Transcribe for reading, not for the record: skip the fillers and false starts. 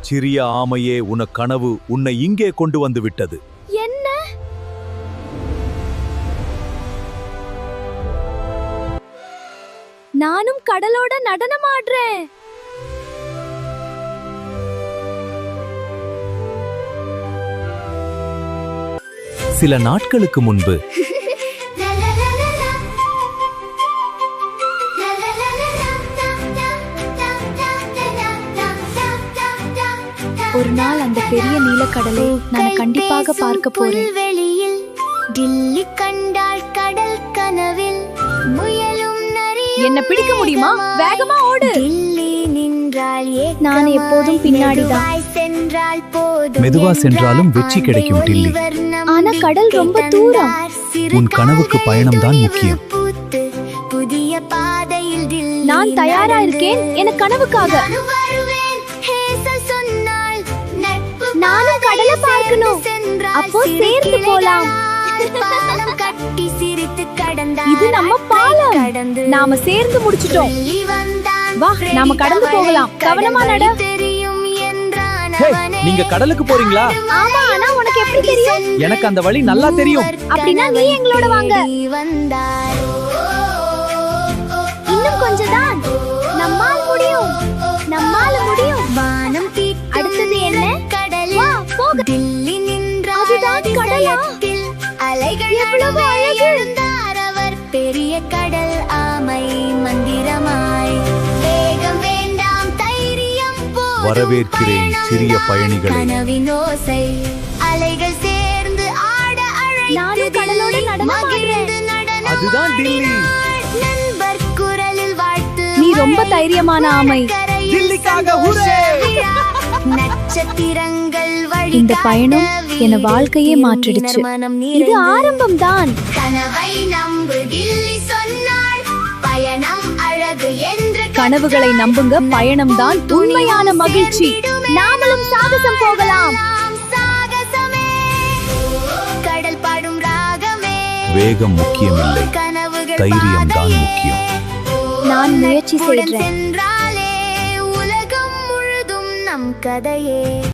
சிறிய ஆமையே, உன கனவு உன்னை இங்கே கொண்டு வந்து விட்டது. என்ன? நானும் கடலோட நடனம் ஆடுறேன். சில நாட்களுக்கு முன்பு ஒரு நாள் அந்த பெரிய நீலக்கடலை நான் கண்டிப்பாக பார்க்க போறேன். வெளியில் டில்லி கண்டால் கடல் கனவில் முயலும் என்ன பிடிக்க முடியுமா? வேகமா ஓடு. டில்லி நின்றால் நான் எப்போதும் பின்னாடிதான். சென்றால் போதும். மெதுவா சென்றாலும் வெற்றி கிடைக்கும் டில்லி. ஆனா கடல் ரொம்ப தூரம். உன் கனவுக்கு பயணம்தான் முக்கியம். புதிய பாதையில் டில்லி. நான் தயாரா இருக்கேன் என் கனவுக்காக. நானும் கடலை பார்க்கணும். அப்போ சேர்ந்து போலாம். இது நம்ம பாலம். நாம சேர்ந்து முடிச்சிட்டோம். வா, நாம கடந்து போகலாம். கவனமா நட. நீங்க கடலுக்கு போறீங்களா? ஆமா, ஆனா உனக்கு எப்படி தெரியும்? எனக்கு அந்த வழி நல்லா தெரியும். அப்படின்னா நீ எங்களோட வாங்க. இன்னும் கொஞ்சம் தான். நம்மால முடியும். நம்மால முடியும். வானம் அடுத்தது என்ன? கடலில் டில்லி நின்றால் அதுதான் கடலா? அலைகள் எவ்வளவு அழகு. எழுந்தார் அவர் பெரிய கடல் ஆமை மந்திரமாய். வேகம் வேண்டாம், தைரியம் போதும். வரவேற்கிறேன் சிறிய பயணிகளை. கனவின் ஓசை அலைகள் சேர்ந்து ஆட நானும் கடலோட நடனம் ஆடுறேன். அதுதான் டில்லி. நண்பர் குரலில் வாழ்த்து. நீ ரொம்ப தைரியமான ஆமை. டில்லிக்காக ஹூரே! நட்சத்திரங்கள் இந்த பயணம் என் வாழ்க்கையே மாற்றிடுச்சு. இது ஆரம்பம் தான். கனவை நம்பு, டில்லி சொன்னாள். பயணம் அழகு என்று. கனவுகளை நம்புங்க, பயணம் தான் உண்மையான மகிழ்ச்சி. நாமளும் சாகசம் போகலாம். சாகசமே கடல் பாடும் ராகமே. வேகம் முக்கியமில்லை, தைரியம் தான் முக்கியம். நான் முயற்சி செய்கிறேன். சென்றாலே உலகம் முழுதும் நம் கதையே.